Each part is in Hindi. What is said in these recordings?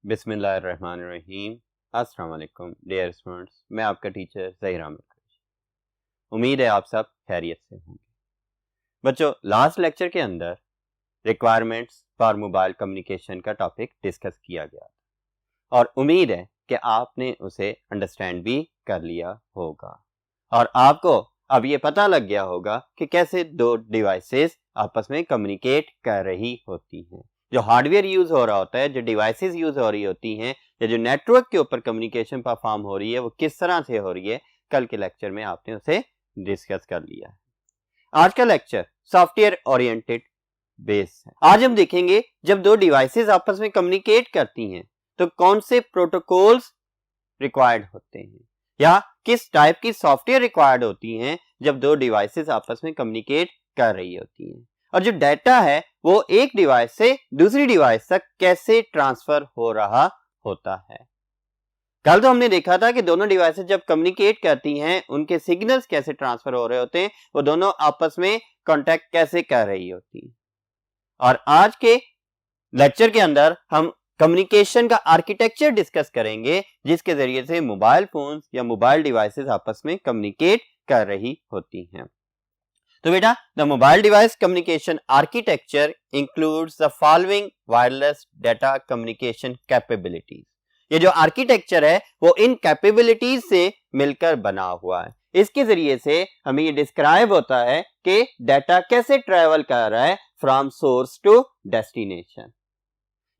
बिस्मिल्लाहिर्रहमानिर्रहीम। अस्सलाम वालेकुम डियर स्टूडेंट्स, मैं आपका टीचर ज़हीर अहमद कुरैशी। उम्मीद है आप सब खैरियत से होंगे। बच्चों, लास्ट लेक्चर के अंदर रिक्वायरमेंट्स फॉर मोबाइल कम्युनिकेशन का टॉपिक डिस्कस किया गया और उम्मीद है कि आपने उसे अंडरस्टैंड भी कर लिया होगा और आपको अब ये पता लग गया होगा कि कैसे दो डिवाइसेस आपस में कम्युनिकेट कर रही होती हैं। जो हार्डवेयर यूज हो रहा होता है, जो डिवाइसेस यूज हो रही होती हैं या जो नेटवर्क के ऊपर कम्युनिकेशन परफॉर्म हो रही है, वो किस तरह से हो रही है, कल के लेक्चर में आपने उसे डिस्कस कर लिया है। आज का लेक्चर सॉफ्टवेयर ओरिएंटेड बेस है। आज हम देखेंगे जब दो डिवाइसेस आपस में कम्युनिकेट करती हैं तो कौन से प्रोटोकॉल्स रिक्वायर्ड होते हैं या किस टाइप की सॉफ्टवेयर रिक्वायर्ड होती हैं जब दो डिवाइसेस आपस में कम्युनिकेट कर रही होती हैं, और जो डाटा है वो एक डिवाइस से दूसरी डिवाइस तक कैसे ट्रांसफर हो रहा होता है। कल तो हमने देखा था कि दोनों डिवाइसेस जब कम्युनिकेट करती हैं उनके सिग्नल्स कैसे ट्रांसफर हो रहे होते हैं, वो दोनों आपस में कांटेक्ट कैसे कर रही होती हैं। और आज के लेक्चर के अंदर हम कम्युनिकेशन का आर्किटेक्चर डिस्कस करेंगे जिसके जरिए से मोबाइल फोन्स या मोबाइल डिवाइसेस आपस में कम्युनिकेट कर रही होती हैं। तो बेटा, the mobile device communication architecture includes the following wireless data communication capabilities. ये जो आर्किटेक्चर है वो इन कैपेबिलिटीज से मिलकर बना हुआ है। इसके जरिए से हमें ये डिस्क्राइब होता है कि डाटा कैसे ट्रेवल कर रहा है from source to destination.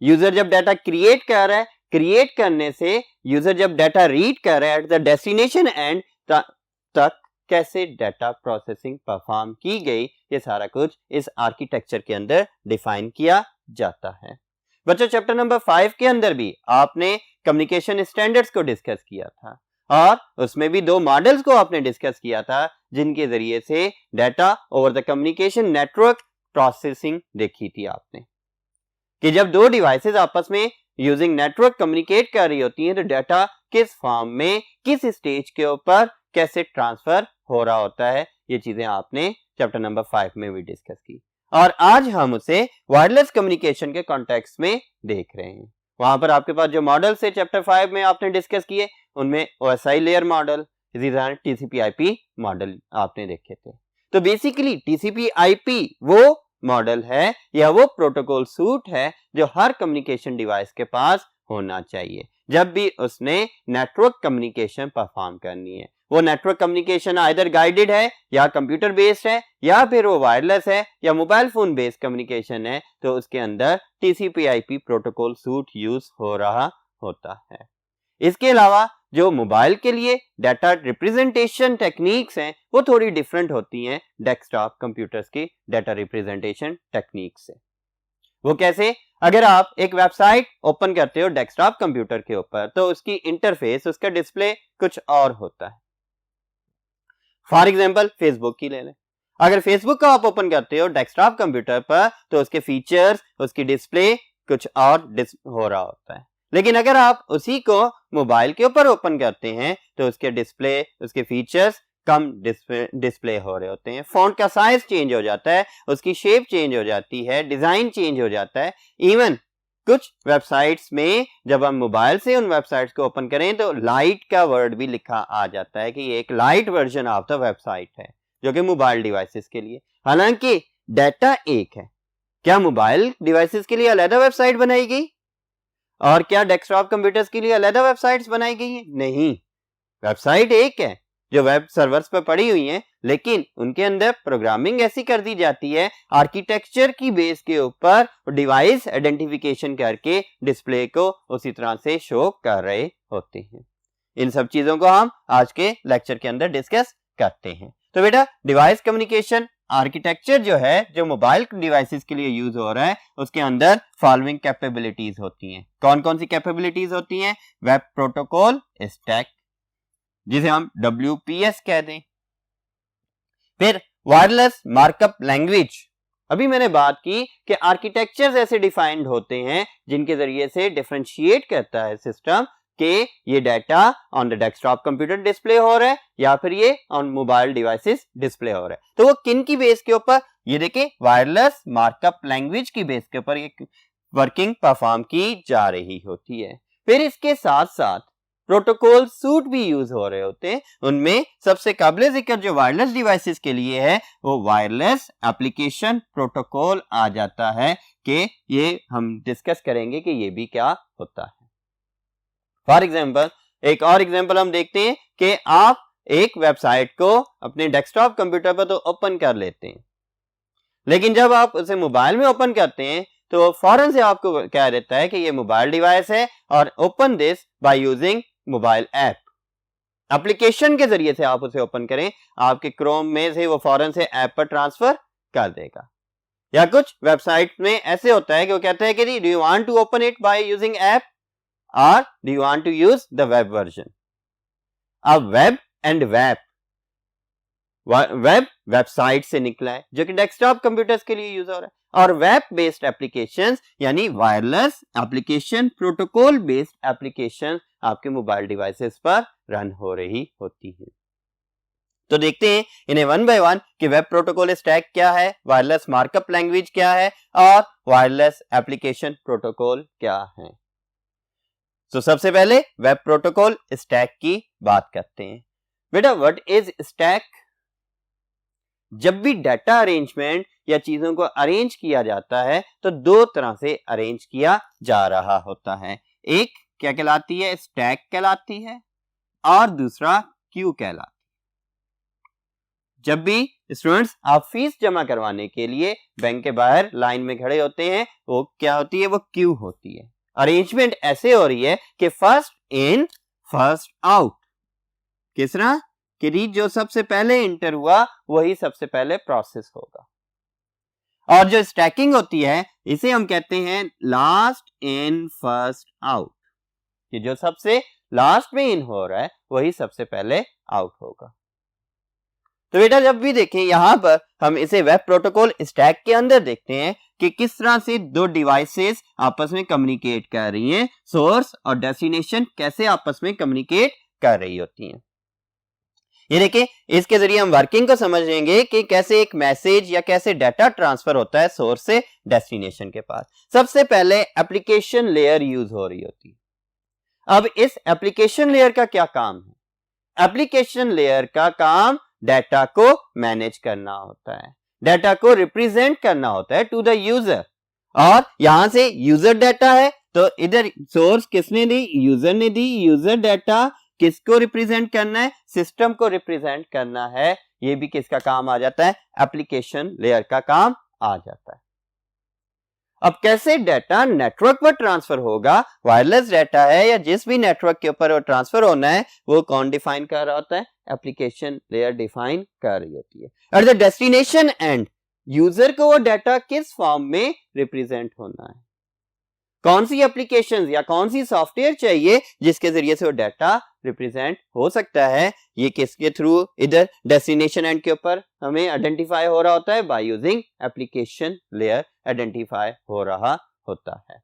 User जब डाटा क्रिएट कर रहा है, क्रिएट करने से यूजर जब डाटा रीड कर रहा है एट द डेस्टिनेशन एंड तक कैसे डाटा प्रोसेसिंग परफॉर्म की गई, ये सारा कुछ इस आर्किटेक्चर के अंदर डिफाइन किया जाता है। बच्चों, चैप्टर नंबर 5 के अंदर भी आपने कम्युनिकेशन स्टैंडर्ड्स को डिस्कस किया था और उसमें भी दो मॉडल्स को आपने डिस्कस किया था जिनके जरिए से data over the communication network processing देखी थी आपने कि जब दो डिवाइसेस आपस में यूजिंग नेटवर्क कम्युनिकेट कर रही होती हैं तो डाटा किस फॉर्म में किस स्टेज के ऊपर कैसे ट्रांसफर हो रहा होता है, ये चीजें आपने चैप्टर नंबर 5 में भी डिस्कस की और आज हम उसे वायरलेस कम्युनिकेशन के कॉन्टेक्स्ट में देख रहे हैं। वहां पर आपके पास जो मॉडल्स है चैप्टर 5 में आपने डिस्कस किए उनमें OSI layer model, TCP/IP model आपने देखे थे। तो बेसिकली TCP/IP वो मॉडल है या वो प्रोटोकॉल सूट है जो हर कम्युनिकेशन डिवाइस के पास होना चाहिए जब भी उसने नेटवर्क कम्युनिकेशन परफॉर्म करनी है। वो नेटवर्क कम्युनिकेशन आइदर गाइडेड है या कंप्यूटर बेस्ड है या फिर वो वायरलेस है या मोबाइल फोन बेस्ड कम्युनिकेशन है, तो उसके अंदर TCP/IP प्रोटोकॉल सूट यूज हो रहा होता है। इसके अलावा जो मोबाइल के लिए डाटा रिप्रेजेंटेशन टेक्निक्स हैं वो थोड़ी डिफरेंट होती हैं डेस्कटॉप कंप्यूटर्स की डाटा रिप्रेजेंटेशन टेक्निक से। वो कैसे? अगर आप एक वेबसाइट ओपन करते हो डेस्कटॉप कंप्यूटर के ऊपर तो उसकी इंटरफेस, उसका डिस्प्ले कुछ और होता है। फॉर एग्जांपल फेसबुक की ले लें। अगर फेसबुक का आप ओपन करते हो डेस्कटॉप कंप्यूटर पर तो उसके फीचर्स, उसकी डिस्प्ले कुछ और हो रहा होता है। लेकिन अगर आप उसी को मोबाइल के ऊपर ओपन करते हैं तो उसके डिस्प्ले, उसके फीचर्स कम डिस्प्ले हो रहे होते हैं। फॉन्ट का साइज चेंज हो जाता है, उसकी शेप चेंज हो जाती है, डिजाइन चेंज हो जाता है। इवन कुछ वेबसाइट्स में जब हम मोबाइल से उन वेबसाइट्स को ओपन करें तो लाइट का वर्ड भी लिखा आ जाता है कि ये एक light version of the website है जो कि मोबाइल डिवाइसेस के लिए। हालांकि डाटा एक है। क्या मोबाइल डिवाइसेस के लिए अलग वेबसाइट बनाई गई और क्या डेस्कटॉप कंप्यूटर्स के लिए अलग वेबसाइट्स बनाई गई हैं? नहीं, वेबसाइट एक है जो वेब सर्वर्स पर पड़ी हुई हैं, लेकिन उनके अंदर प्रोग्रामिंग ऐसी कर दी जाती है आर्किटेक्चर की बेस के ऊपर डिवाइस आइडेंटिफिकेशन करके डिस्प्ले को उसी तरह से शो कर रहे होते हैं। इन सब चीजों को हम आज के लेक्चर के अंदर डिस्कस करते हैं। तो बेटा, डिवाइस कम्युनिकेशन आर्किटेक्चर जो है, जो मोबाइल डिवाइसेस के लिए यूज हो रहा है, उसके अंदर फॉलोइंग कैपेबिलिटीज होती हैं। कौन कौन सी कैपेबिलिटीज होती हैं? वेब प्रोटोकॉल स्टैक, जिसे हम WPS कह दें। फिर वायरलेस मार्कअप लैंग्वेज। अभी मैंने बात की कि आर्किटेक्चर्स ऐसे डिफाइंड होते हैं जिनके जरिए से डिफरेंशिएट करता है सिस्टम कि ये data on the desktop computer display हो रहा है या फिर ये ऑन मोबाइल डिवाइसेस डिस्प्ले हो रहा है। तो वो किन की बेस के ऊपर? ये देखिए, वायरलेस मार्कअप लैंग्वेज की बेस के ऊपर ये वर्किंग परफॉर्म की जा रही होती है। फिर इसके साथ साथ प्रोटोकॉल सूट भी यूज हो रहे होते हैं। उनमें सबसे काबिल जिक्र जो वायरलेस डिवाइसेस के लिए है वो वायरलेस एप्लीकेशन प्रोटोकॉल आ जाता है, कि ये हम डिस्कस करेंगे कि ये भी क्या होता है। फॉर एग्जाम्पल, एक और एग्जाम्पल हम देखते हैं कि आप एक वेबसाइट को अपने डेस्कटॉप कंप्यूटर पर तो ओपन कर लेते हैं, लेकिन जब आप उसे मोबाइल में ओपन करते हैं तो फौरन से आपको क्या देता है कि ये मोबाइल डिवाइस है और open this by using mobile app. Application के जरिए से आप उसे ओपन करें, आपके क्रोम में से वो फौरन से ऐप पर ट्रांसफर कर देगा। या कुछ वेबसाइट में ऐसे होता है कि वो कहते हैं कि do you want to open it by using app और do you want to use the web version. अब वेब एंड वेब वेबसाइट से निकला है जो कि डेस्कटॉप कंप्यूटर्स के लिए यूज हो रहा है, और वेब बेस्ड एप्लीकेशंस यानी wireless application protocol based application आपके मोबाइल डिवाइसेस पर रन हो रही होती है। तो देखते हैं इन्हें वन बाय वन कि वेब प्रोटोकॉल स्टैक क्या है, वायरलेस मार्कअप लैंग्वेज क्या है और वायरलेस एप्लीकेशन प्रोटोकॉल क्या है। तो सबसे पहले वेब प्रोटोकॉल स्टैक की बात करते हैं। बेटा, व्हाट इज स्टैक? जब भी डाटा अरेंजमेंट या चीजों को अरेंज किया जाता है तो दो तरह से अरेंज किया जा रहा होता है। एक क्या कहलाती है? स्टैक कहलाती है, और दूसरा क्यू कहलाती है। जब भी स्टूडेंट्स आप फीस जमा करवाने के लिए बैंक के बाहर लाइन में खड़े होते हैं, वो क्या होती है? वो क्यू होती है। अरेंजमेंट ऐसे हो रही है कि फर्स्ट इन फर्स्ट आउट। किस तरह कि जो सबसे पहले इंटर हुआ वही सबसे पहले प्रोसेस होगा। और जो स्टैकिंग होती है इसे हम कहते हैं लास्ट इन फर्स्ट आउट, कि जो सबसे लास्ट में इन हो रहा है वही सबसे पहले आउट होगा। तो बेटा, जब भी देखें यहां पर हम इसे वेब प्रोटोकॉल स्टैक के अंदर देखते हैं कि किस तरह से दो डिवाइसेस आपस में कम्युनिकेट कर रही हैं, सोर्स और डेस्टिनेशन कैसे आपस में कम्युनिकेट कर रही होती हैं। ये देखिए, इसके जरिए हम वर्किंग को समझेंगे कि कैसे एक मैसेज या कैसे डाटा ट्रांसफर होता है सोर्स से डेस्टिनेशन के पास। सबसे पहले एप्लीकेशन लेयर यूज हो रही होती है। अब इस एप्लीकेशन लेयर का क्या काम है? एप्लीकेशन लेयर का काम डाटा को मैनेज करना होता है, डाटा को रिप्रेजेंट करना होता है टू द यूजर। और यहां से यूजर डाटा है तो इधर सोर्स किसने दी? यूजर ने दी। यूजर डाटा किसको रिप्रेजेंट करना है? सिस्टम को रिप्रेजेंट करना है। ये भी किसका काम आ जाता है? एप्लीकेशन लेयर का काम आ जाता है। अब कैसे डाटा नेटवर्क पर ट्रांसफर होगा? वायरलेस डाटा है या जिस भी नेटवर्क के ऊपर वो ट्रांसफर होना है वो कौन डिफाइन कर रहा होता है? एप्लीकेशन लेयर डिफाइन कर रही होती है। और द डेस्टिनेशन एंड यूजर को वो डाटा किस फॉर्म में रिप्रेजेंट होना है, कौन सी एप्लीकेशन या कौन सी सॉफ्टवेयर चाहिए जिसके जरिए से वो डाटा रिप्रेजेंट हो सकता है, ये किसके थ्रू? इधर डेस्टिनेशन एंड के ऊपर हमें आइडेंटिफाई हो रहा होता है, by using application layer identify हो रहा होता है।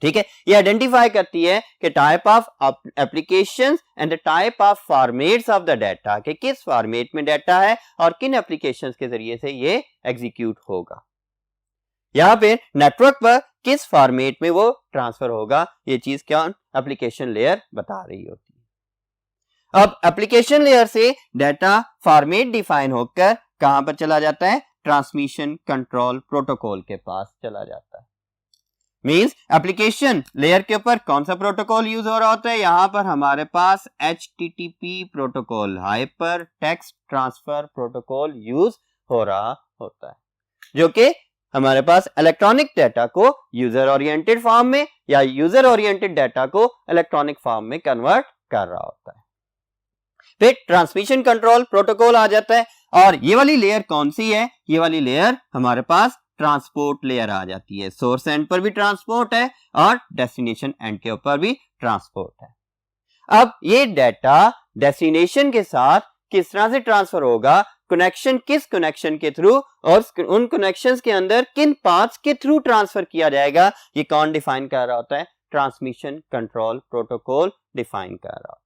ठीक है, ये आइडेंटिफाई करती है कि type of applications and the type of formats of the data, कि किस फॉर्मेट में डाटा है और किन एप्लीकेशंस के जरिए से ये एग्जीक्यूट होगा। यहां पे नेटवर्क पर किस फॉर्मेट में वो ट्रांसफर होगा, ये चीज क्या एप्लीकेशन लेयर बता रही होती है। अब एप्लीकेशन लेयर से डाटा फॉर्मेट डिफाइन होकर कहां पर चला जाता है? ट्रांसमिशन कंट्रोल प्रोटोकॉल के पास चला जाता है। मींस एप्लीकेशन लेयर के ऊपर कौन सा प्रोटोकॉल यूज हो रहा होता है? यहां पर हमारे पास HTTP protocol, hyper text transfer protocol use हो रहा होता है, जो कि हमारे पास इलेक्ट्रॉनिक डाटा को यूजर ओरिएंटेड फॉर्म में या यूजर ओरिएंटेड डाटा को इलेक्ट्रॉनिक फॉर्म में कन्वर्ट कर रहा होता है। फिर ट्रांसमिशन कंट्रोल प्रोटोकॉल आ जाता है, और ये वाली लेयर कौन सी है? ये वाली लेयर हमारे पास ट्रांसपोर्ट लेयर आ जाती है। सोर्स एंड पर भी ट्रांसपोर्ट है और डेस्टिनेशन एंड के ऊपर भी ट्रांसपोर्ट है। अब ये डाटा डेस्टिनेशन के साथ किस तरह से ट्रांसफर होगा, कनेक्शन किस कनेक्शन के थ्रू और उन कनेक्शंस के अंदर किन पाथ्स के थ्रू ट्रांसफर किया जाएगा, ये कौन डिफाइन कर रहा होता है? ट्रांसमिशन कंट्रोल प्रोटोकॉल डिफाइन कर रहा होता है।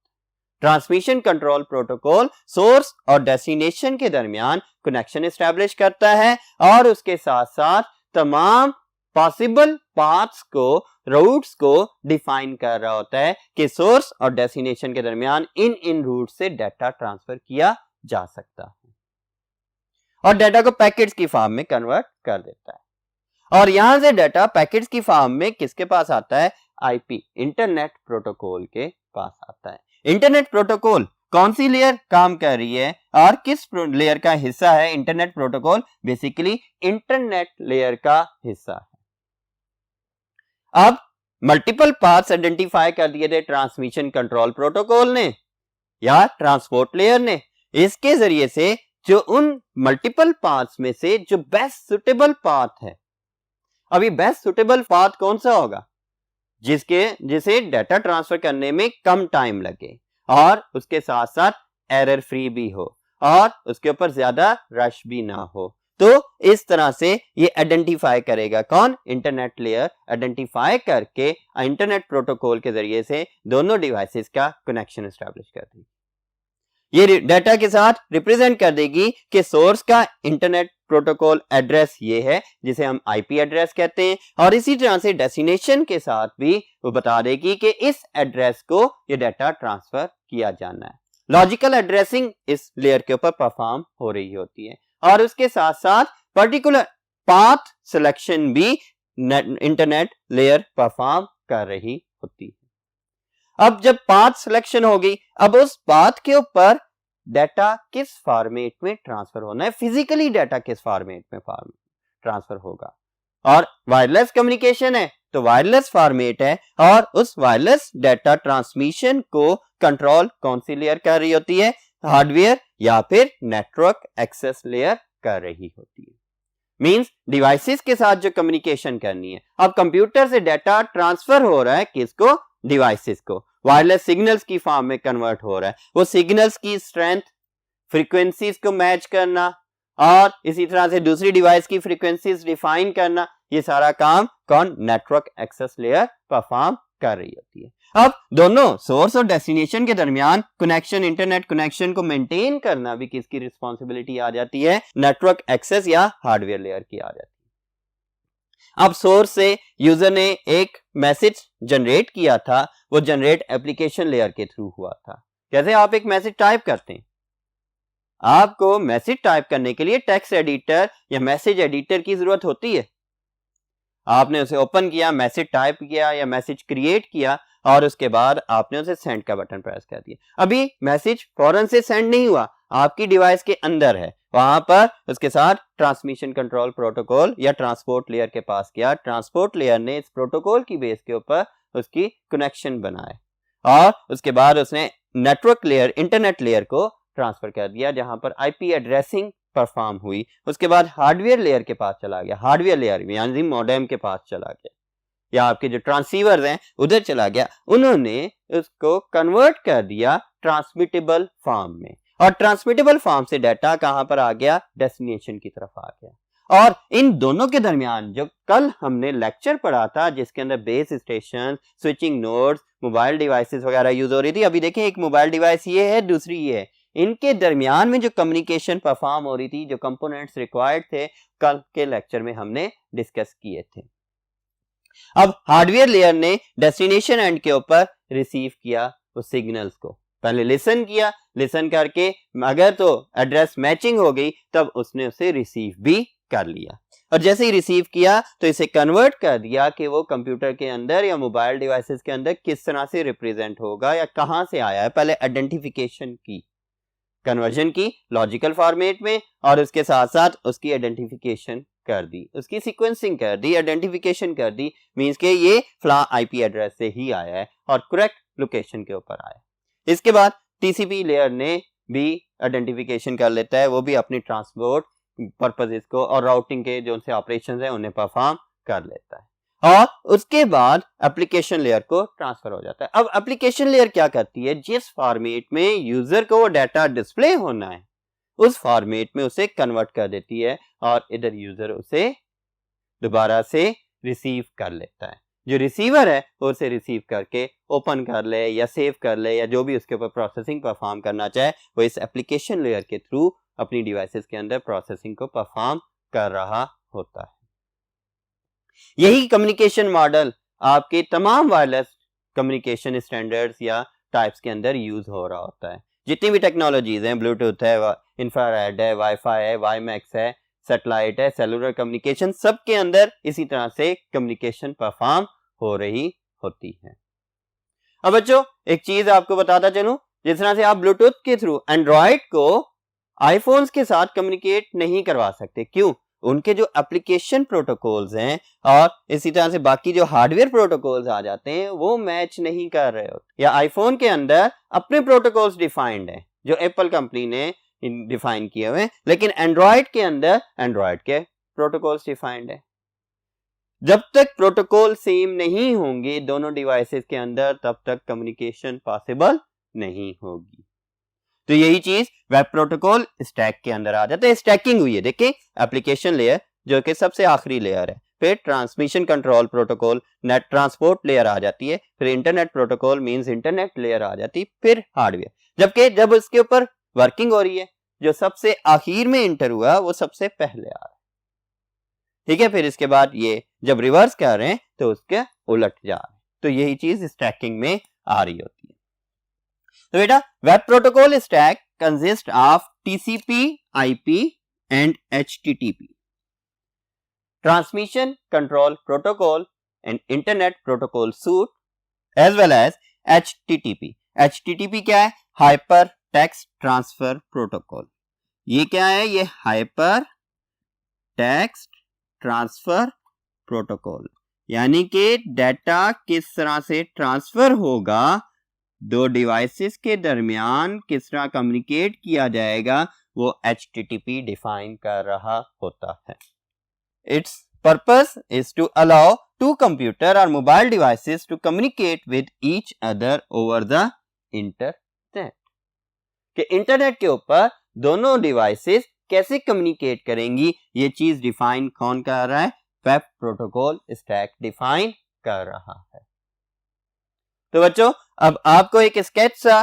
ट्रांसमिशन कंट्रोल प्रोटोकॉल सोर्स और डेस्टिनेशन के दरमियान कनेक्शन एस्टैब्लिश करता है और उसके साथ साथ तमाम पॉसिबल पाथ्स को, रूट्स को डिफाइन कर रहा होता है कि सोर्स और डेस्टिनेशन के दरमियान इन रूट से डाटा ट्रांसफर किया जा सकता है और डाटा को पैकेट्स की फॉर्म में कन्वर्ट कर देता है। और यहां से डाटा पैकेट्स की फॉर्म में किसके पास आता है? आईपी, इंटरनेट प्रोटोकॉल के पास आता है। इंटरनेट प्रोटोकॉल कौन सी लेयर काम कर रही है और किस लेयर का हिस्सा है internet protocol? Basically internet layer का हिस्सा है। अब मल्टीपल पाथ्स आइडेंटिफाई कर दिए थे ट्रांसमिशन कंट्रोल प्रोटोकॉल ने या ट्रांसपोर्ट लेयर ने। इसके जरिए से जो उन मल्टीपल पाथ्स में से जो बेस्ट सुटेबल पाथ है, अभी बेस्ट सुटेबल पाथ कौन सा होगा? जिसे डाटा ट्रांसफर करने में कम टाइम लगे और उसके साथ साथ एरर फ्री भी हो और उसके ऊपर ज्यादा रश भी ना हो। तो इस तरह से ये आइडेंटिफाई करेगा कौन? इंटरनेट लेयर आइडेंटिफाई करके इंटरनेट प्रोटोकॉल के जरिए से दोनों डिवाइसेस का कनेक्शन एस्टैब्लिश कर देगी। ये डाटा के साथ रिप्रेजेंट कर देगी कि सोर्स का इंटरनेट प्रोटोकॉल एड्रेस ये है जिसे हम आईपी एड्रेस कहते हैं, और इसी तरह से डेस्टिनेशन के साथ भी वो बता देगी कि इस एड्रेस को ये डाटा ट्रांसफर किया जाना है। लॉजिकल एड्रेसिंग इस लेयर के ऊपर परफॉर्म हो रही होती है और उसके साथ साथ पर्टिकुलर पाथ सिलेक्शन भी इंटरनेट लेयर परफॉर्म कर रही होती है। अब जब पाथ सिलेक्शन होगी, अब उस पाथ के ऊपर डाटा किस फॉर्मेट में ट्रांसफर होना है, फिजिकली डाटा किस फॉर्मेट में ट्रांसफर होगा। और वायरलेस कम्युनिकेशन है तो वायरलेस फॉर्मेट है और उस वायरलेस डाटा ट्रांसमिशन को कंट्रोल कौन सी लेयर कर रही होती है? हार्डवेयर या फिर नेटवर्क एक्सेस लेयर कर रही होती है। मींस डिवाइसेस के साथ जो कम्युनिकेशन करनी है, अब कंप्यूटर से डाटा ट्रांसफर हो रहा है किसको? डिवाइसेस को। वायरलेस सिग्नल्स की फॉर्म में कन्वर्ट हो रहा है। वो सिग्नल्स की स्ट्रेंथ, फ्रीक्वेंसीज को मैच करना और इसी तरह से दूसरी डिवाइस की फ्रीक्वेंसीज डिफाइन करना, ये सारा काम कौन? नेटवर्क एक्सेस लेयर परफॉर्म कर रही होती है। अब दोनों सोर्स और डेस्टिनेशन के दरमियान कनेक्शन, इंटरनेट कनेक्शन को मेंटेन करना भी किसकी रिस्पॉन्सिबिलिटी आ जाती है? नेटवर्क एक्सेस या हार्डवेयर लेयर की आ जाती है। अब सोर्स से यूजर ने एक मैसेज जनरेट किया था, वो जनरेट एप्लीकेशन लेयर के थ्रू हुआ था। जैसे आप एक मैसेज टाइप करते हैं, आपको मैसेज टाइप करने के लिए टेक्स्ट एडिटर या मैसेज एडिटर की जरूरत होती है। आपने उसे ओपन किया, मैसेज टाइप किया या मैसेज क्रिएट किया और उसके बाद आपने उसे सेंड का बटन प्रेस कर दिया। अभी मैसेज फौरन से सेंड नहीं हुआ, आपकी डिवाइस के अंदर है, वहां पर उसके साथ ट्रांसमिशन कंट्रोल प्रोटोकॉल या ट्रांसपोर्ट लेयर के पास गया। ट्रांसपोर्ट लेयर ने इस प्रोटोकॉल की बेस के ऊपर उसकी कनेक्शन बनाए और उसके बाद उसने नेटवर्क लेयर, इंटरनेट लेयर को ट्रांसफर कर दिया जहां पर आईपी एड्रेसिंग परफॉर्म हुई। उसके बाद हार्डवेयर लेयर के पास चला गया, हार्डवेयर लेयर यानी मॉडेम के पास चला गया या आपके जो ट्रांसीवर्स हैं उधर चला गया। उन्होंने उसको कन्वर्ट कर दिया ट्रांसमिटेबल फॉर्म में और ट्रांसमिटेबल फॉर्म से डाटा कहां पर आ गया? डेस्टिनेशन की तरफ आ गया। और इन दोनों के दरमियान जो कल हमने लेक्चर पढ़ा था जिसके अंदर base station, switching nodes, mobile devices वगैरह यूज हो रही थी, अभी देखें एक मोबाइल डिवाइस ये है, दूसरी ये है, इनके दरमियान में जो कम्युनिकेशन परफॉर्म हो रही थी, जो कंपोनेंट्स रिक्वायर्ड थे, कल के लेक्चर में हमने डिस्कस किए थे। अब हार्डवेयर लेयर ने डेस्टिनेशन एंड के ऊपर रिसीव किया उस सिग्नल्स को, पहले लिसन किया, लिसन करके अगर तो एड्रेस मैचिंग हो गई तब उसने उसे रिसीव भी कर लिया और जैसे ही रिसीव किया तो इसे कन्वर्ट कर दिया कि वो कंप्यूटर के अंदर या मोबाइल डिवाइसेस के अंदर किस तरह से रिप्रेजेंट होगा या कहां से आया है। पहले आइडेंटिफिकेशन की, कन्वर्जन की लॉजिकल फॉर्मेट में और उसके साथ साथ उसकी आइडेंटिफिकेशन कर दी, उसकी सीक्वेंसिंग कर दी, आइडेंटिफिकेशन कर दी, मींस के ये फ्ला आईपी एड्रेस से ही आया है और करेक्ट लोकेशन के ऊपर आया। इसके बाद टीसीपी लेयर ने भी आइडेंटिफिकेशन कर लेता है, वो भी अपनी ट्रांसपोर्ट पर्पसेस को और राउटिंग के जो उनसे ऑपरेशंस हैं उन्हें परफॉर्म कर लेता है और उसके बाद एप्लीकेशन लेयर को ट्रांसफर हो जाता है। अब एप्लीकेशन लेयर क्या करती है? जिस फॉर्मेट में यूजर को वो डाटा डिस्प्ले होना है उस फॉर्मेट में उसे कन्वर्ट कर देती है और इधर यूजर उसे दोबारा से रिसीव कर लेता है। जो रिसीवर है वो उसे रिसीव करके ओपन कर ले या सेव कर ले या जो भी उसके ऊपर प्रोसेसिंग परफॉर्म करना चाहे वो इस एप्लीकेशन लेयर के थ्रू अपनी डिवाइसेस के अंदर प्रोसेसिंग को परफॉर्म कर रहा होता है। यही कम्युनिकेशन मॉडल आपके तमाम वायरलेस कम्युनिकेशन स्टैंडर्ड्स या टाइप्स के अंदर यूज हो रहा होता है। जितनी भी टेक्नोलॉजीज हैं, ब्लूटूथ है, इंफ्रारेड है, वाईफाई है, वाईमैक्स है, सैटेलाइट है, सेलुलर कम्युनिकेशन, सब के अंदर इसी तरह से कम्युनिकेशन परफॉर्म हो रही होती है। अब बच्चों एक चीज आपको बताता चलूं, जिस तरह से आप ब्लूटूथ के थ्रू एंड्रॉइड को आईफोन्स के साथ कम्युनिकेट नहीं करवा सकते। क्यों? उनके जो एप्लीकेशन प्रोटोकॉल्स हैं और इसी तरह से बाकी जो हार्डवेयर प्रोटोकॉल्स आ जाते हैं वो मैच नहीं कर रहे होते, या आईफोन के अंदर अपने प्रोटोकॉल्स डिफाइंड हैं जो एप्पल कंपनी ने डिफाइन किए हुए हैं, लेकिन एंड्रॉइड के अंदर एंड्रॉइड के प्रोटोकॉल्स डिफाइंड है। जब तक प्रोटोकॉल सेम नहीं होंगे दोनों डिवाइसेस के अंदर, तब तक कम्युनिकेशन पॉसिबल नहीं होगी। तो यही चीज वेब प्रोटोकॉल स्टैक के अंदर आ जाता है। स्टैकिंग हुई है, देखिए एप्लीकेशन लेयर जो कि सबसे आखिरी लेयर है, फिर transmission control protocol, net transport layer आ जाती है, फिर internet protocol means internet layer आ जाती है, फिर हार्डवेयर। जबकि जब उसके ऊपर वर्किंग हो रही है, जो सबसे आखिर में इंटर हुआ वो सबसे पहले आ रहा है, ठीक है। फिर इसके बाद ये जब रिवर्स कर रहे हैं तो उसके उलट जा रहे हैं। तो यही चीज स्टैकिंग में आ रही होती है। तो बेटा web protocol stack consist of TCP, IP and HTTP, transmission control protocol and internet protocol suite, as well as HTTP. HTTP क्या है? Hyper text transfer protocol. ये क्या है? ये हाइपर टेक्स्ट ट्रांसफर प्रोटोकॉल, यानी कि डाटा किस तरह से ट्रांसफर होगा, दो डिवाइसेस के दरमियान किस तरह कम्युनिकेट किया जाएगा, वो HTTP डिफाइन कर रहा होता है। Its purpose is to allow to computer और mobile devices to communicate with each other over the internet. कि इंटरनेट के ऊपर दोनों डिवाइसेस कैसे कम्युनिकेट करेंगी, ये चीज डिफाइन कौन कर रहा है? वेब प्रोटोकॉल स्टैक डिफाइन कर रहा है। तो बच्चों अब आपको एक स्केच सा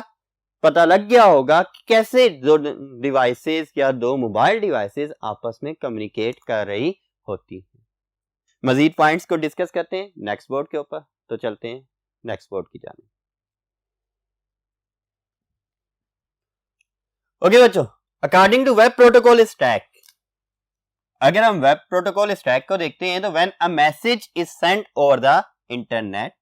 पता लग गया होगा कि कैसे दो डिवाइसेस या दो मोबाइल डिवाइसेस आपस में कम्युनिकेट कर रही होती है। मजीद पॉइंट्स को डिस्कस करते हैं नेक्स्ट बोर्ड के ऊपर। तो चलते हैं नेक्स्ट बोर्ड की जानिब। ओके बच्चों, according to web protocol stack, अगर हम वेब प्रोटोकॉल स्टैक को देखते हैं तो when a message is sent over the internet,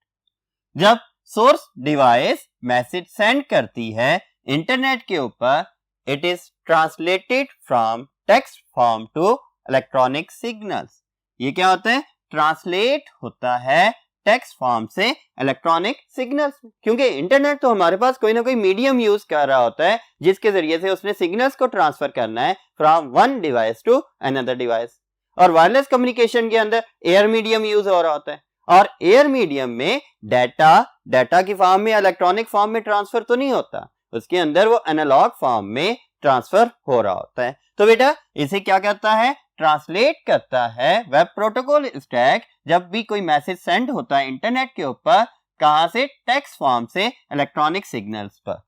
जब सोर्स डिवाइस मैसेज सेंड करती है इंटरनेट के ऊपर, it is translated from text form to electronic signals. ये क्या होता है? ट्रांसलेट होता है टेक्स्ट फॉर्म से इलेक्ट्रॉनिक सिग्नल्स, क्योंकि इंटरनेट तो हमारे पास कोई ना कोई मीडियम यूज कर रहा होता है जिसके जरिए से उसने सिग्नल्स को ट्रांसफर करना है from one device to another device. और वायरलेस कम्युनिकेशन के अंदर एयर मीडियम यूज हो रहा होता है, और एयर मीडियम में डाटा की फॉर्म में, इलेक्ट्रॉनिक फॉर्म में ट्रांसफर तो नहीं होता, उसके अंदर वो एनालॉग फॉर्म में ट्रांसफर हो रहा होता है। तो बेटा इसे क्या करता है? ट्रांसलेट करता है वेब प्रोटोकॉल स्टैक। जब भी कोई मैसेज सेंड होता है इंटरनेट के ऊपर, कहां से? टेक्स्ट फॉर्म से इलेक्ट्रॉनिक सिग्नल्स पर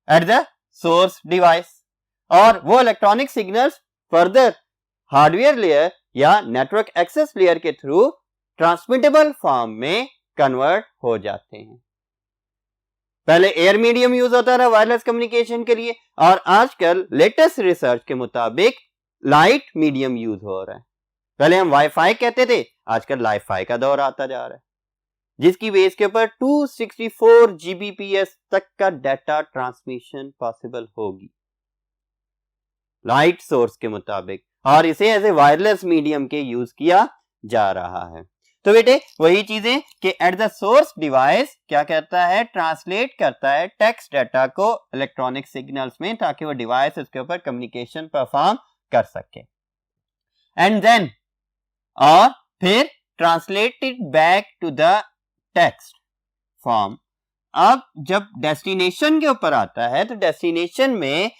एट द सोर्स डिवाइस, और वो electronic signals further hardware layer या नेटवर्क एक्सेस लेयर के थ्रू ट्रांसमिटेबल फॉर्म में कन्वर्ट हो जाते हैं। पहले एयर मीडियम यूज होता रहा वायरलेस कम्युनिकेशन के लिए, और आजकल लेटेस्ट रिसर्च के मुताबिक लाइट मीडियम यूज हो रहा है। पहले हम वाईफाई कहते थे, आजकल लाइफाई का दौर आता जा रहा है, जिसकी बेस के ऊपर 264 Gbps तक का डाटा ट्रांसमिशन पॉसिबल होगी लाइट सोर्स के मुताबिक, और इसे एज ए वायरलेस मीडियम के यूज किया जा रहा है। तो बेटे वही चीजें कि एट द सोर्स डिवाइस क्या करता है? ट्रांसलेट करता है टेक्स्ट डाटा को इलेक्ट्रॉनिक सिग्नल्स में, ताकि वो डिवाइस उसके ऊपर कम्युनिकेशन परफॉर्म कर सके, एंड देन और फिर translated back to the text form. अब जब डेस्टिनेशन के ऊपर आता है तो डेस्टिनेशन में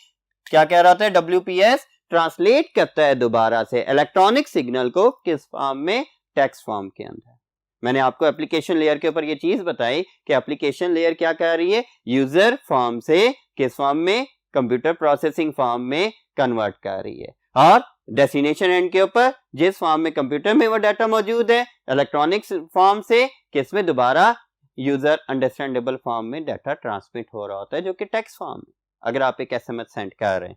क्या कह रहा था? WPS ट्रांसलेट करता है दोबारा से इलेक्ट्रॉनिक सिग्नल को किस फॉर्म में? टेक्स्ट फॉर्म के अंदर। मैंने आपको एप्लीकेशन लेयर के ऊपर ये चीज बताई कि एप्लीकेशन लेयर क्या कर रही है? यूजर फॉर्म से किस फॉर्म में? कंप्यूटर प्रोसेसिंग फॉर्म में कन्वर्ट कर रही है, और डेस्टिनेशन एंड के ऊपर जिस फॉर्म में कंप्यूटर में वो डाटा मौजूद है, इलेक्ट्रॉनिक फॉर्म से किसमें दोबारा यूजर अंडरस्टैंडेबल फॉर्म में डाटा ट्रांसमिट हो रहा होता है, जो कि टेक्स्ट फॉर्म है। अगर आप एक एसएमएस सेंड कर रहे हैं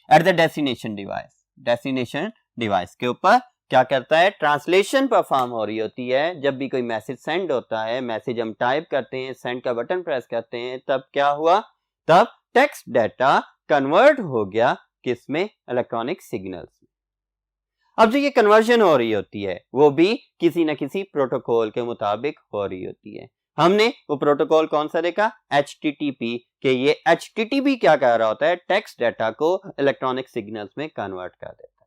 एट द डेस्टिनेशन डिवाइस के ऊपर क्या करता है, ट्रांसलेशन परफॉर्म हो रही होती है। जब भी कोई मैसेज सेंड होता है, मैसेज हम टाइप करते हैं, सेंड का बटन प्रेस करते हैं, तब क्या हुआ, तब टेक्स्ट डाटा कन्वर्ट हो गया किसमें, इलेक्ट्रॉनिक सिग्नल्स में। अब जो ये कन्वर्जन हो रही होती है वो भी किसी न किसी प्रोटोकॉल के मुताबिक हो रही होती है। हमने वो प्रोटोकॉल कौन सा देखा, HTTP, के ये HTTP क्या कर रहा होता है, टेक्स्ट डाटा को इलेक्ट्रॉनिक सिग्नल्स में कन्वर्ट कर देता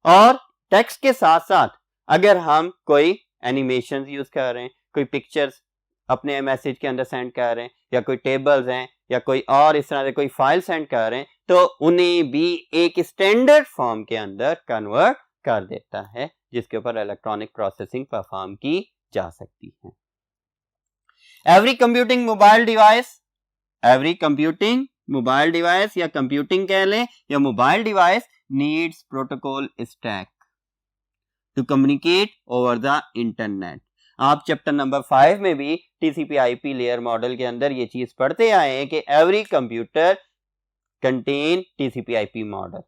है। और टेक्स्ट के साथ साथ अगर हम कोई एनिमेशन यूज कर रहे हैं, कोई पिक्चर्स अपने मैसेज के अंदर सेंड कर रहे हैं, या कोई टेबल्स हैं, या कोई और इस तरह से कोई फाइल सेंड कर रहे हैं, तो उन्हें भी एक स्टैंडर्ड फॉर्म के अंदर कन्वर्ट कर देता है, जिसके ऊपर इलेक्ट्रॉनिक प्रोसेसिंग परफॉर्म की जा सकती है। एवरी कंप्यूटिंग मोबाइल डिवाइस या कंप्यूटिंग कह लें या mobile device needs protocol stack to communicate over the internet. आप चैप्टर नंबर 5 में भी TCP/IP लेयर मॉडल के अंदर ये चीज पढ़ते आए हैं कि every computer contain TCP/IP model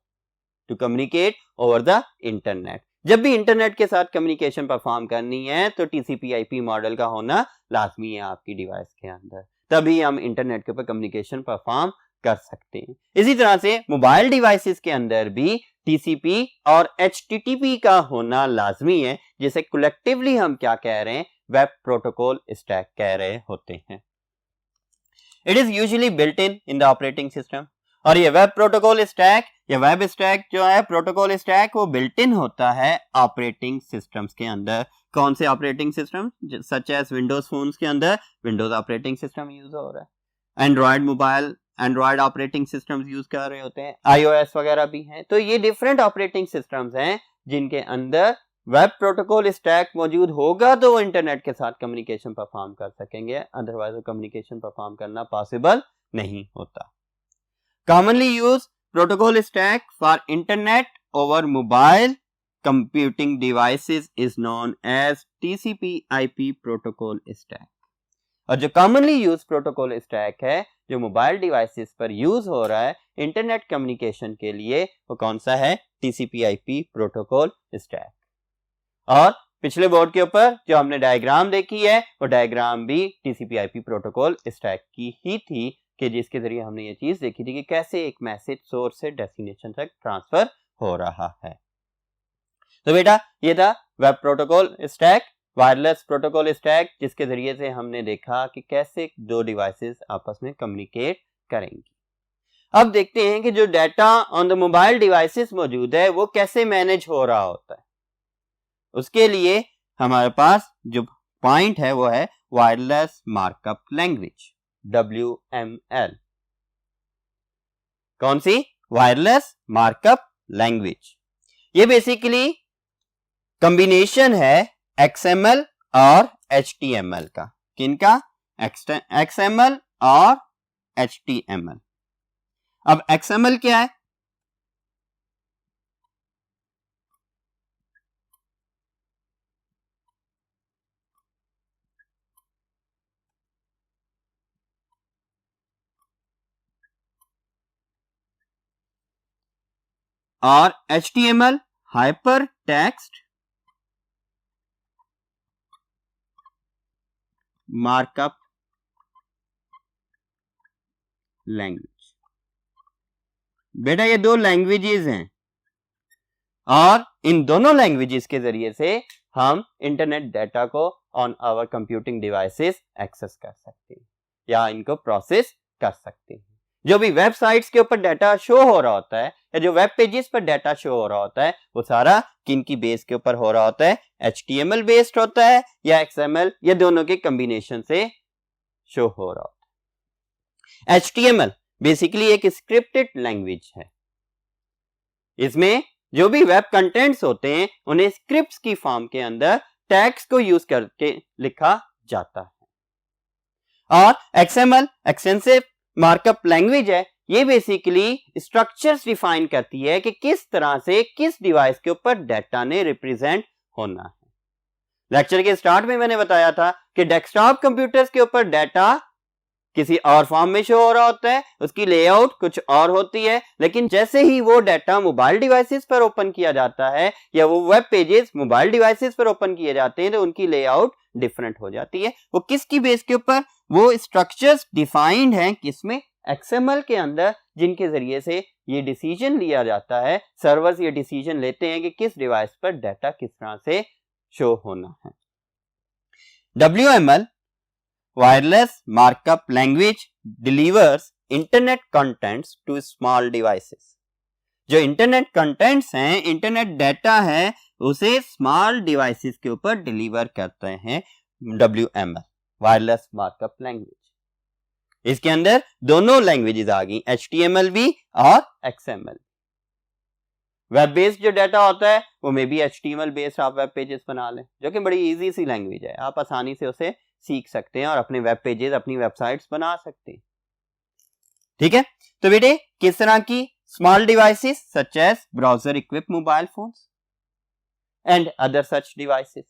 to communicate over the internet. जब भी इंटरनेट के साथ कम्युनिकेशन परफॉर्म करनी है तो TCP/IP मॉडल का होना लाजमी है आपकी डिवाइस के अंदर, तभी हम इंटरनेट के ऊपर कम्युनिकेशन परफॉर्म कर सकते हैं। इसी तरह से मोबाइल डिवाइसेस के अंदर भी TCP और HTTP का होना लाजमी है, जिसे कलेक्टिवली हम क्या कह रहे हैं, वेब प्रोटोकॉल स्टैक कह रहे होते हैं। It is usually built in the operating system. और ये वेब प्रोटोकॉल स्टैक या वेब स्टैक जो है, प्रोटोकॉल स्टैक, वो बिल्ट इन होता है ऑपरेटिंग सिस्टम्स के अंदर। कौन से operating system, such as Windows phones के अंदर विंडोज ऑपरेटिंग सिस्टम यूज हो रहा है, एंड्रॉयड ऑपरेटिंग सिस्टम्स यूज कर रहे होते हैं, iOS वगैरह भी हैं। तो ये डिफरेंट ऑपरेटिंग सिस्टम्स हैं जिनके अंदर वेब प्रोटोकॉल स्टैक मौजूद होगा तो वो इंटरनेट के साथ कम्युनिकेशन परफॉर्म कर सकेंगे, अदरवाइज वो कम्युनिकेशन परफॉर्म करना पॉसिबल नहीं होता। Commonly use protocol stack for internet over mobile computing devices is known as TCP/IP protocol stack. और जो कॉमनली यूज प्रोटोकॉल स्टैक है जो मोबाइल डिवाइसेस पर यूज हो रहा है इंटरनेट कम्युनिकेशन के लिए, वो कौन सा है, TCP/IP प्रोटोकॉल स्टैक। और पिछले बोर्ड के ऊपर जो हमने डायग्राम देखी है वो डायग्राम भी TCP/IP प्रोटोकॉल स्टैक की ही थी, कि जिसके जरिए हमने ये चीज देखी थी कि कैसे एक मैसेज सोर्स से डेस्टिनेशन तक ट्रांसफर हो रहा है। तो बेटा ये था web protocol stack, wireless protocol stack, जिसके जरिए से हमने देखा कि कैसे दो डिवाइसेस आपस में कम्युनिकेट करेंगी। अब देखते हैं कि जो data on the mobile devices मौजूद है वो कैसे मैनेज हो रहा होता है। उसके लिए हमारे पास जो पॉइंट है वो है वायरलेस मार्कअप लैंग्वेज, WML। कौन सी, वायरलेस मार्कअप लैंग्वेज। ये बेसिकली कॉम्बिनेशन है XML और HTML का। किनका, XML और HTML। अब XML क्या है, और HTML hyper text markup language. बेटा ये दो लैंग्वेजेस हैं और इन दोनों लैंग्वेजेस के जरिए से हम इंटरनेट डाटा को on our computing devices access कर सकते हैं या इनको प्रोसेस कर सकते हैं। जो भी वेबसाइट्स के ऊपर डाटा शो हो रहा होता है या जो वेब पेजेस पर डाटा शो हो रहा होता है वो सारा किन की बेस के ऊपर हो रहा होता है, HTML बेस्ड होता है या XML, या दोनों के कॉम्बिनेशन से शो हो रहा होता है। HTML बेसिकली एक स्क्रिप्टेड लैंग्वेज है। इसमें जो भी वेब कंटेंट्स होते हैं उन्हें स्क्रिप्ट्स की फॉर्म के अंदर टैग्स को यूज करके लिखा जाता है। और XML एक्सटेंसिव मार्कअप लैंग्वेज है, ये बेसिकली स्ट्रक्चर्स डिफाइन करती है कि किस तरह से किस डिवाइस के ऊपर डाटा ने रिप्रेजेंट होना है। लेक्चर के स्टार्ट में मैंने बताया था कि डेस्कटॉप कंप्यूटर्स के ऊपर डाटा किसी और फॉर्म में शो हो रहा होता है, उसकी लेआउट कुछ और होती है, लेकिन जैसे ही वो डाटा मोबाइल डिवाइसेस पर ओपन किया जाता है या वो वेब पेजेस मोबाइल डिवाइसेस पर ओपन किए जाते हैं तो उनकी लेआउट डिफरेंट हो जाती है। वो किसकी बेस के ऊपर? वो स्ट्रक्चर्स डिफाइंड हैं किसमें? XML के अंदर, जिनके जरिए से ये डिसीजन लिया जाता है, सर्वर्स ये डिसीजन लेते हैं कि किस डिवाइस पर डाटा किस तरह से शो होना है। WML Wireless Markup Language delivers internet contents to small devices. जो इंटरनेट कंटेंट्स हैं, इंटरनेट डाटा है, उसे स्मॉल डिवाइसेस के ऊपर डिलीवर करते हैं WML वायरलेस मार्कअप लैंग्वेज। इसके अंदर दोनों लैंग्वेजेस आ गई, HTML भी और XML। वेब बेस्ड जो डाटा होता है वो मे बी HTML बेस्ड आप वेब पेजेस बना लें, जो कि बड़ी इजी सी लैंग्वेज है, आप आसानी से उसे सीख सकते हैं और अपने वेब पेजेस, अपनी वेबसाइट्स बना सकते हैं। ठीक है, तो बेटे किस तरह की small devices such as browser equip mobile phones and other such devices,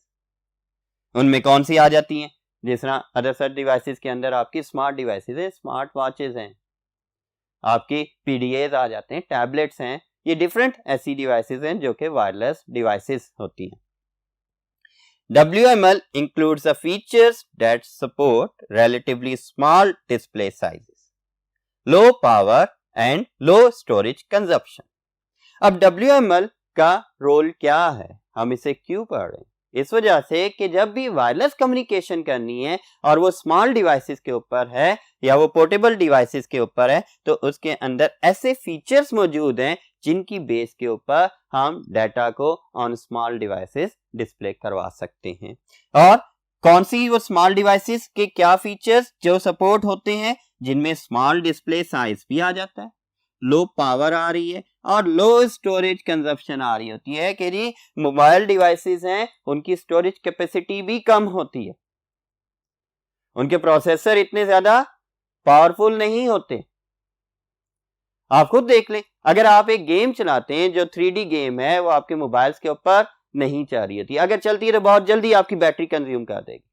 उनमें कौन सी आ जाती हैं? जिस तरह अदर सच डिवाइसेस के अंदर आपकी स्मार्ट डिवाइसेस है, स्मार्ट वॉचेस हैं, आपकी PDAs आ जाते हैं, टैबलेट्स हैं, ये डिफरेंट ऐसी डिवाइसेस हैं जो कि वायरलेस डिवाइसेस होती हैं। WML includes the features that support relatively small display sizes, low power and low storage consumption. अब WML का रोल क्या है, हम इसे क्यों पढ़ रहे हैं? इस वजह से कि जब भी वायरलेस कम्युनिकेशन करनी है और वो स्मॉल डिवाइसेस के ऊपर है या वो पोर्टेबल डिवाइसेस के ऊपर है, तो उसके अंदर ऐसे फीचर्स मौजूद हैं जिनकी बेस के ऊपर हम डाटा को ऑन स्मॉल डिवाइसेस डिस्प्ले करवा सकते हैं। और कौन सी वो स्मॉल डिवाइसेस के क्या फीचर्स जो सपोर्ट होते हैं, जिनमें स्मॉल डिस्प्ले साइज भी आ जाता है, लो पावर आ रही है और लो स्टोरेज कंजप्शन आ रही होती है कि जी मोबाइल डिवाइसेस हैं, उनकी स्टोरेज कैपेसिटी भी कम होती है, उनके प्रोसेसर इतने ज्यादा पावरफुल नहीं होते। आप खुद देख लें, अगर आप एक गेम चलाते हैं जो 3D गेम है, वो आपके मोबाइल्स के ऊपर नहीं चल रही होती, अगर चलती है तो बहुत जल्दी आपकी बैटरी कंज्यूम कर देगी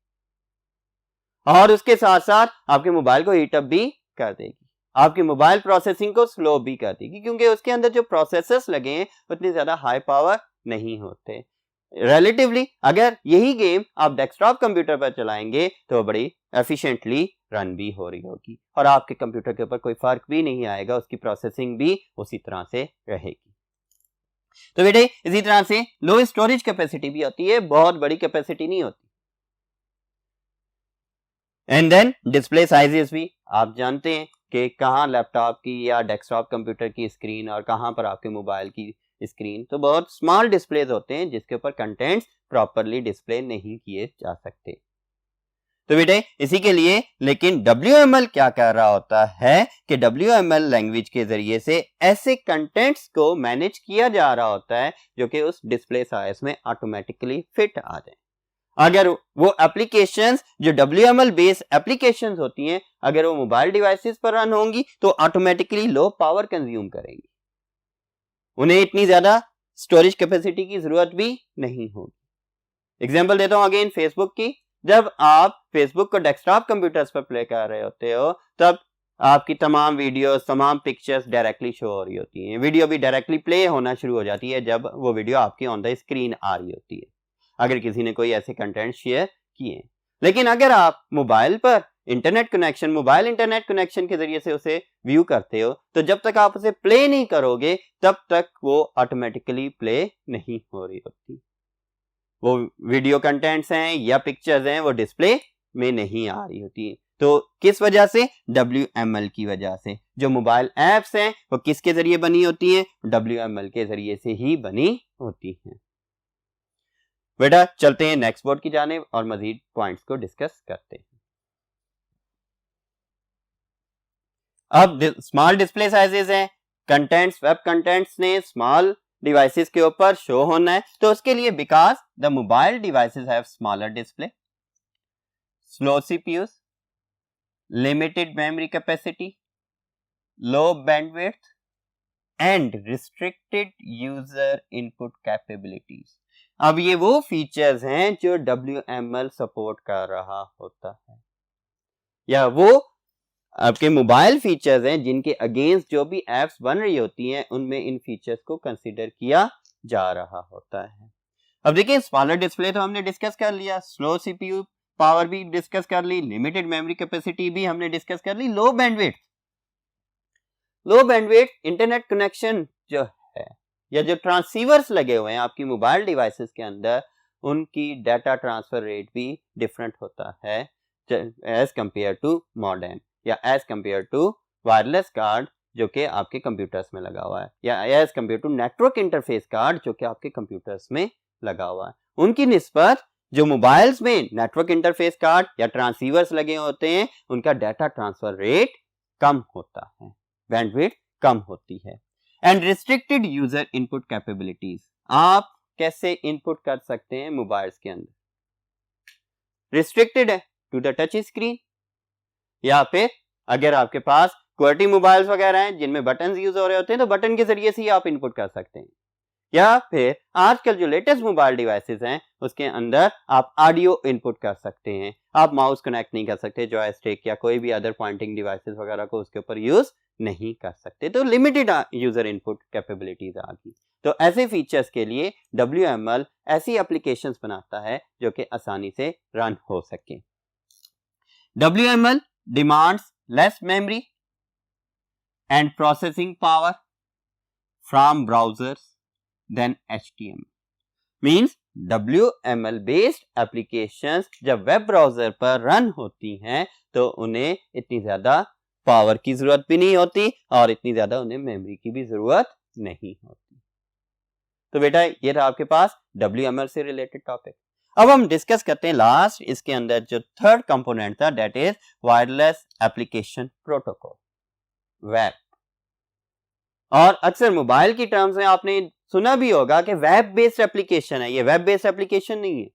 और उसके साथ साथ आपके मोबाइल को हीट अप भी कर देगी, आपके मोबाइल प्रोसेसिंग को स्लो भी कर देगी, क्योंकि उसके अंदर जो प्रोसेसर्स लगे हैं उतने ज्यादा हाई पावर नहीं होते। रिलेटिवली अगर यही गेम आप डेस्कटॉप कंप्यूटर पर चलाएंगे तो बड़ी एफिशिएंटली रन भी हो रही होगी और आपके कंप्यूटर के ऊपर कोई फर्क भी नहीं आएगा, उसकी प्रोसेसिंग भी उसी तरह से रहेगी। तो बेटे इसी तरह से लो स्टोरेज कैपेसिटी भी होती है, बहुत बड़ी कैपेसिटी नहीं होती। एंड देन डिस्प्ले साइजेस भी आप जानते हैं कि कहाँ लैपटॉप की या डेस्कटॉप कंप्यूटर की स्क्रीन और कहाँ पर आपके मोबाइल की स्क्रीन, तो बहुत स्मॉल डिस्प्लेज होते हैं जिसके ऊपर कंटेंट्स प्रॉपरली डिस्प्ले नहीं किए जा सकते। तो बेटे इसी के लिए लेकिन WML क्या कर रहा होता है कि WML लैंग्वेज के जरिए से ऐसे कंटेंट्स को मैनेज किया जा रहा होता है जो कि उस डिस्प्ले साइज में ऑटोमेटिकली फिट आ जाए। अगर वो एप्लीकेशंस जो WML बेस्ड एप्लीकेशंस होती हैं, अगर वो मोबाइल डिवाइसेस पर रन होंगी तो ऑटोमेटिकली लो पावर कंज्यूम करेंगी, उन्हें इतनी ज्यादा स्टोरेज कैपेसिटी की जरूरत भी नहीं होगी। एग्जांपल देता हूं अगेन फेसबुक की, जब आप फेसबुक को डेस्कटॉप कंप्यूटर्स पर प्ले कर रहे होते हो तब आपकी तमाम वीडियोस, तमाम पिक्चर्स डायरेक्टली शो हो रही होती हैं, वीडियो भी डायरेक्टली प्ले होना शुरू हो जाती है जब वो वीडियो आपकी ऑन द स्क्रीन आ रही होती है, अगर किसी ने कोई ऐसे कंटेंट शेयर किए। लेकिन अगर आप मोबाइल पर internet connection, mobile internet connection के जरिए से उसे व्यू करते हो तो जब तक आप उसे प्ले नहीं करोगे तब तक वो ऑटोमेटिकली प्ले नहीं हो रही होती, वो वीडियो कंटेंट्स हैं या पिक्चर्स हैं वो डिस्प्ले में नहीं आ रही होती। तो किस वजह से? WML की वजह से। जो मोबाइल एप्स हैं वो किसके जरिए बनी होती हैं? WML के जरिए से ही बनी होती हैं। बेटा चलते हैं नेक्स्ट बोर्ड की जानिब और मजीद पॉइंट्स को डिस्कस करते हैं। अब स्मॉल डिस्प्ले साइजेस हैं, कंटेंट्स, वेब कंटेंट्स ने स्मॉल डिवाइसेस के ऊपर शो होना है, तो उसके लिए because the mobile devices have smaller display, slow CPUs, limited memory capacity, low bandwidth and restricted user input capabilities. अब ये वो फीचर्स हैं जो WML सपोर्ट कर रहा होता है, या वो आपके मोबाइल फीचर्स हैं जिनके अगेंस्ट जो भी एप्स बन रही होती हैं उनमें इन फीचर्स को कंसीडर किया जा रहा होता है। अब देखिए, स्मॉलर डिस्प्ले तो हमने डिस्कस कर लिया, स्लो CPU पावर भी डिस्कस कर ली, लिमिटेड मेमोरी कैपेसिटी भी हमने डिस्कस कर ली, लो बैंडविड्थ इंटरनेट कनेक्शन जो है या जो ट्रांसीवर्स लगे हुए हैं आपकी मोबाइल डिवाइसेस के अंदर, उनकी डाटा ट्रांसफर रेट भी डिफरेंट होता है एज कंपेयर टू मॉडेम या as compare to wireless card जो कि आपके कंप्यूटर्स में लगा हुआ है, या as compare to network interface card जो कि आपके कंप्यूटर्स में लगा हुआ है। उनकी निस्बत जो मोबाइल्स में नेटवर्क इंटरफेस कार्ड या ट्रांसीवर्स लगे होते हैं उनका डाटा ट्रांसफर रेट कम होता है, बैंडविड्थ कम होती है। And restricted user input capabilities, आप कैसे इनपुट कर सकते हैं मोबाइल्स के अंदर? रिस्ट्रिक्टेड है टू द टच स्क्रीन, या फिर अगर आपके पास क्वालिटी मोबाइल्स वगैरह हैं जिनमें बटन यूज हो रहे होते हैं तो बटन के जरिए से ही आप इनपुट कर सकते हैं, या फिर आजकल जो लेटेस्ट मोबाइल डिवाइसेस हैं उसके अंदर आप ऑडियो इनपुट कर सकते हैं। आप माउस कनेक्ट नहीं कर सकते, जॉयस्टिक या कोई भी अदर पॉइंटिंग डिवाइसेस वगैरह को उसके ऊपर यूज नहीं कर सकते, तो लिमिटेड यूजर इनपुट कैपेबिलिटीज आ गई। तो ऐसे फीचर्स के लिए WML ऐसी एप्लीकेशंस बनाता है जो कि आसानी से रन हो सके। WML demands less memory and processing power from browsers than HTML. Means WML based applications जब वेब ब्राउजर पर रन होती हैं तो उन्हें इतनी ज्यादा पावर की जरूरत भी नहीं होती और इतनी ज्यादा उन्हें मेमोरी की भी जरूरत नहीं होती। तो बेटा ये रहा आपके पास WML से रिलेटेड टॉपिक। अब हम डिस्कस करते हैं लास्ट इसके अंदर जो थर्ड कंपोनेंट था, that is wireless application protocol, web. और अक्सर मोबाइल की टर्म्स में आपने सुना भी होगा कि वेब बेस्ड एप्लीकेशन है, ये वेब बेस्ड एप्लीकेशन नहीं है।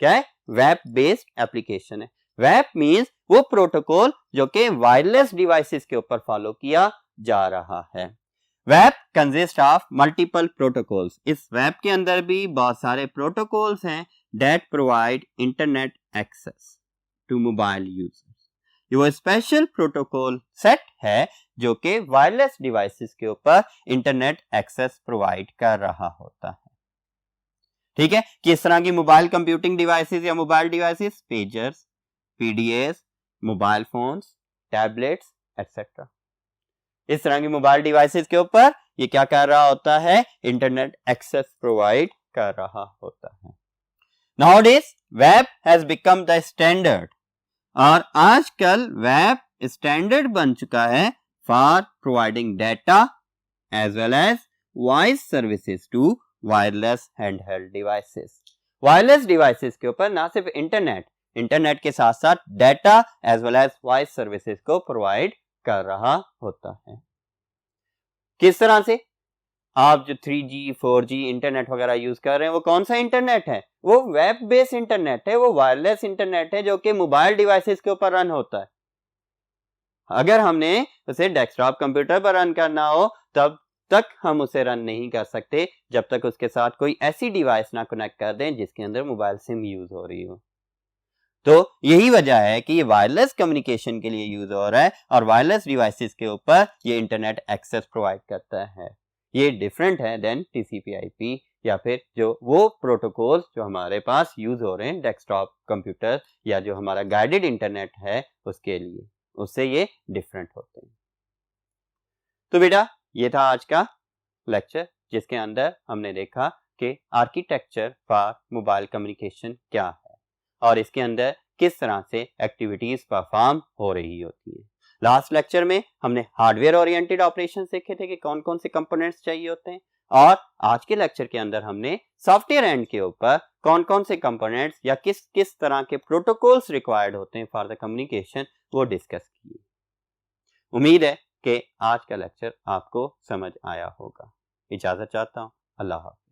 क्या है? वेब बेस्ड एप्लीकेशन है। वेब मींस वो प्रोटोकॉल जो कि वायरलेस डिवाइसेस के ऊपर फॉलो किया जा रहा है। Web consist of multiple protocols, इस वेब के अंदर भी बहुत सारे प्रोटोकॉल्स हैं that provide internet access to mobile users। ये वो स्पेशल प्रोटोकॉल सेट है जो कि वायरलेस डिवाइसेस के ऊपर इंटरनेट एक्सेस प्रोवाइड कर रहा होता है। ठीक है, किस तरह की मोबाइल कंप्यूटिंग डिवाइसेस या mobile devices? Pagers, PDAs, mobile phones, tablets etcetera. इस तरह की मोबाइल डिवाइसेस के ऊपर ये क्या कर रहा होता है? इंटरनेट एक्सेस प्रोवाइड कर रहा होता है। Nowadays, web has become the standard और आजकल वेब स्टैंडर्ड बन चुका है for providing data as well as voice services to wireless handheld devices। Wireless devices के ऊपर ना सिर्फ इंटरनेट के साथ साथ data as well as voice services को प्रोवाइड कर रहा होता है। किस तरह से? आप जो 3G 4G इंटरनेट वगैरह यूज कर रहे हैं वो कौन सा इंटरनेट है? वो वेब बेस्ड इंटरनेट है, वो वायरलेस इंटरनेट है जो कि मोबाइल डिवाइसेस के ऊपर रन होता है। अगर हमने उसे डेस्कटॉप कंप्यूटर पर रन करना हो तब तक हम उसे रन नहीं कर सकते जब तक उसके साथ कोई ऐसी डिवाइस ना कनेक्ट कर दें जिसके अंदर मोबाइल सिम यूज हो रही हो। तो यही वजह है कि ये वायरलेस कम्युनिकेशन के लिए यूज हो रहा है और वायरलेस डिवाइसेस के ऊपर ये इंटरनेट एक्सेस प्रोवाइड करता है। ये डिफरेंट है देन TCP/IP या फिर जो वो प्रोटोकॉल्स जो हमारे पास यूज हो रहे हैं डेस्कटॉप कंप्यूटर या जो हमारा गाइडेड इंटरनेट है उसके लिए, उससे ये डिफरेंट होते हैं। तो बेटा ये था आज का लेक्चर जिसके अंदर हमने देखा कि आर्किटेक्चर फॉर मोबाइल कम्युनिकेशन क्या है और इसके अंदर किस तरह से एक्टिविटीज परफॉर्म हो रही होती है। लास्ट लेक्चर में हमने हार्डवेयर ओरिएंटेड ऑपरेशन देखे थे कि कौन कौन से कंपोनेंट्स चाहिए होते हैं और आज के लेक्चर के अंदर हमने सॉफ्टवेयर एंड के ऊपर कौन कौन से कंपोनेंट्स या किस किस तरह के प्रोटोकॉल्स रिक्वायर्ड होते हैं फॉर द कम्युनिकेशन वो डिस्कस किए। उम्मीद है कि आज का लेक्चर आपको समझ आया होगा। इजाजत चाहता हूँ। अल्लाह हाफ़िज़।